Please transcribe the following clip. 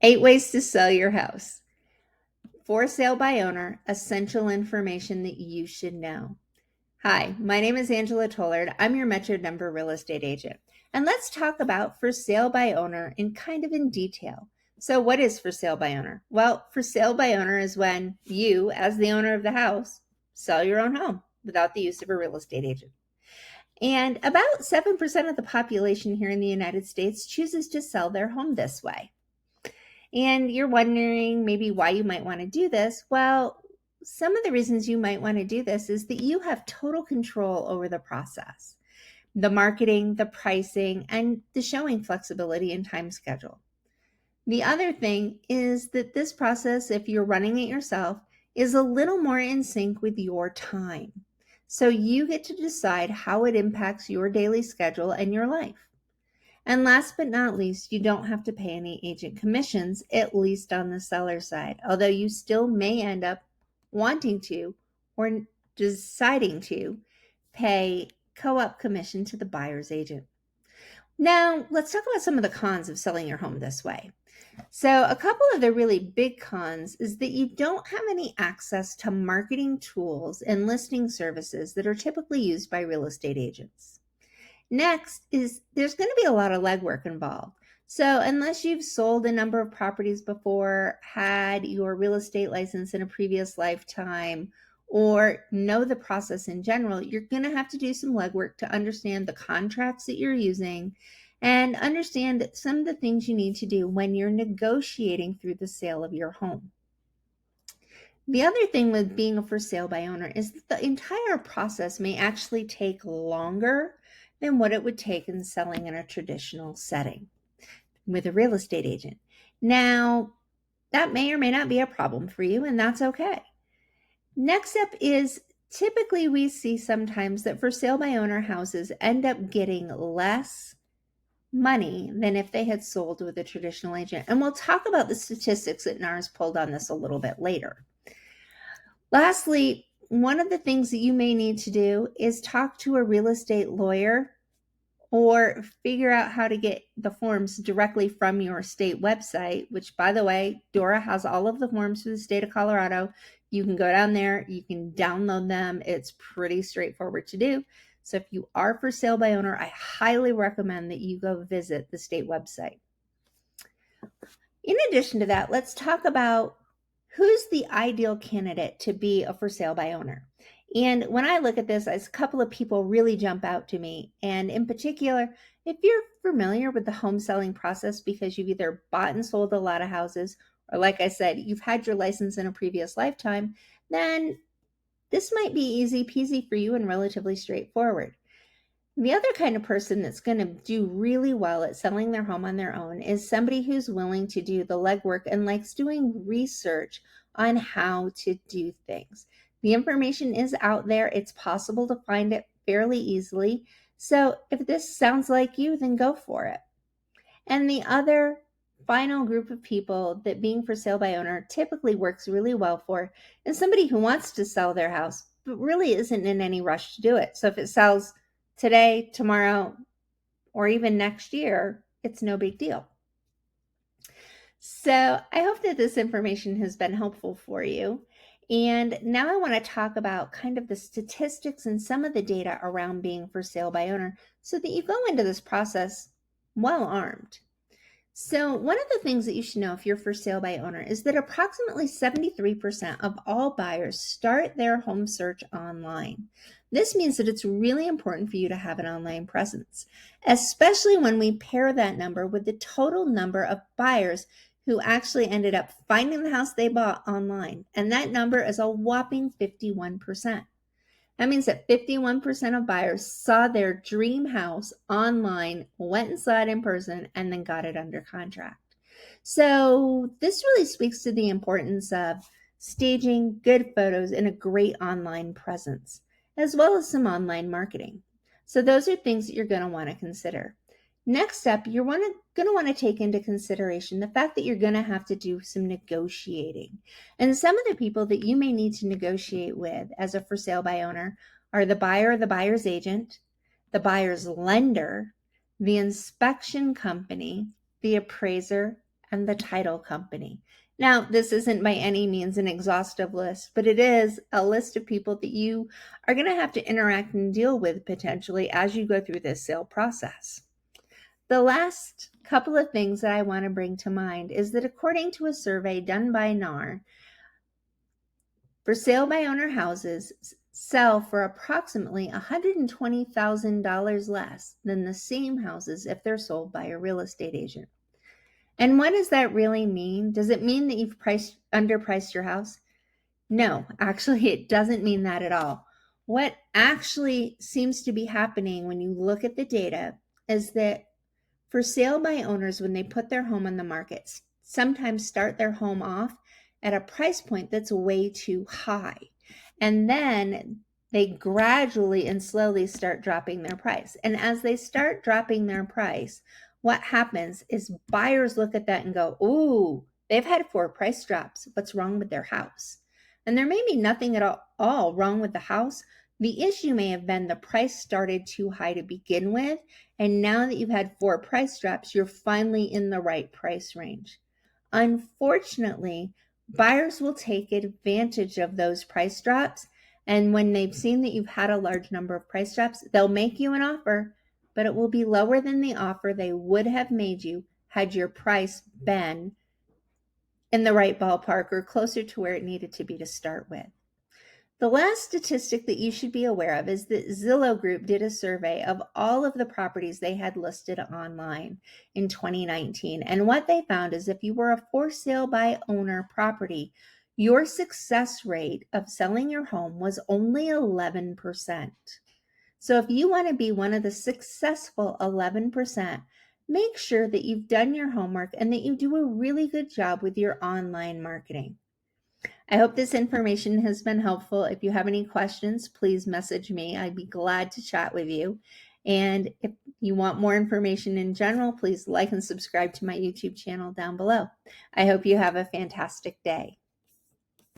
8 ways to sell your house. For sale by owner, essential information that you should know. Hi, my name is Angela Tolar. I'm your Metro Denver real estate agent. And let's talk about for sale by owner in detail. So what is for sale by owner? Well, for sale by owner is when you, as the owner of the house, sell your own home without the use of a real estate agent. And about 7% of the population here in the United States chooses to sell their home this way. And you're wondering maybe why you might want to do this. Well, some of the reasons you might want to do this is that you have total control over the process, the marketing, the pricing, and the showing flexibility and time schedule. The other thing is that this process, if you're running it yourself, is a little more in sync with your time. So you get to decide how it impacts your daily schedule and your life. And last but not least, you don't have to pay any agent commissions, at least on the seller side, although you still may end up wanting to or deciding to pay co-op commission to the buyer's agent. Now, let's talk about some of the cons of selling your home this way. So a couple of the really big cons is that you don't have any access to marketing tools and listing services that are typically used by real estate agents. Next is there's going to be a lot of legwork involved. So unless you've sold a number of properties before, had your real estate license in a previous lifetime, or know the process in general, you're going to have to do some legwork to understand the contracts that you're using and understand some of the things you need to do when you're negotiating through the sale of your home. The other thing with being a for sale by owner is that the entire process may actually take longer than what it would take in selling in a traditional setting with a real estate agent. Now, that may or may not be a problem for you, and that's okay. Next up is typically we see sometimes that for sale by owner houses end up getting less money than if they had sold with a traditional agent. And we'll talk about the statistics that NAR's pulled on this a little bit later. Lastly, one of the things that you may need to do is talk to a real estate lawyer or figure out how to get the forms directly from your state website, which, by the way, Dora has all of the forms for the state of Colorado. You can go down there, you can download them. It's pretty straightforward to do. So if you are for sale by owner, I highly recommend that you go visit the state website. In addition to that, let's talk about who's the ideal candidate to be a for sale by owner. And when I look at this, a couple of people really jump out to me. And in particular, if you're familiar with the home selling process because you've either bought and sold a lot of houses, or like I said, you've had your license in a previous lifetime, then this might be easy peasy for you and relatively straightforward. The other kind of person that's going to do really well at selling their home on their own is somebody who's willing to do the legwork and likes doing research on how to do things. The information is out there. It's possible to find it fairly easily. So if this sounds like you, then go for it. And the other final group of people that being for sale by owner typically works really well for is somebody who wants to sell their house, but really isn't in any rush to do it. So if it sells today, tomorrow, or even next year, it's no big deal. So I hope that this information has been helpful for you. And now I want to talk about kind of the statistics and some of the data around being for sale by owner so that you go into this process well armed. So one of the things that you should know if you're for sale by owner is that approximately 73% of all buyers start their home search online. This means that it's really important for you to have an online presence, especially when we pair that number with the total number of buyers who actually ended up finding the house they bought online. And that number is a whopping 51%. That means that 51% of buyers saw their dream house online, went and saw it in person, and then got it under contract. So this really speaks to the importance of staging good photos and a great online presence, as well as some online marketing. So those are things that you're going to want to consider. Next up, you're going to want to take into consideration the fact that you're going to have to do some negotiating. And some of the people that you may need to negotiate with as a for sale by owner are the buyer or the buyer's agent, the buyer's lender, the inspection company, the appraiser, and the title company. Now, this isn't by any means an exhaustive list, but it is a list of people that you are going to have to interact and deal with potentially as you go through this sale process. The last couple of things that I want to bring to mind is that according to a survey done by NAR, for sale by owner houses sell for approximately $120,000 less than the same houses if they're sold by a real estate agent. And what does that really mean? Does it mean that you've underpriced your house? No, actually, it doesn't mean that at all. What actually seems to be happening when you look at the data is that for sale by owners, when they put their home on the market, sometimes start their home off at a price point that's way too high. And then they gradually and slowly start dropping their price. And as they start dropping their price, what happens is buyers look at that and go, ooh, they've had 4 price drops. What's wrong with their house? And there may be nothing at all wrong with the house. The issue may have been the price started too high to begin with. And now that you've had 4 price drops, you're finally in the right price range. Unfortunately, buyers will take advantage of those price drops. And when they've seen that you've had a large number of price drops, they'll make you an offer, but it will be lower than the offer they would have made you had your price been in the right ballpark or closer to where it needed to be to start with. The last statistic that you should be aware of is that Zillow Group did a survey of all of the properties they had listed online in 2019. And what they found is if you were a for sale by owner property, your success rate of selling your home was only 11%. So if you want to be one of the successful 11%, make sure that you've done your homework and that you do a really good job with your online marketing. I hope this information has been helpful. If you have any questions, please message me. I'd be glad to chat with you. And if you want more information in general, please like and subscribe to my YouTube channel down below. I hope you have a fantastic day.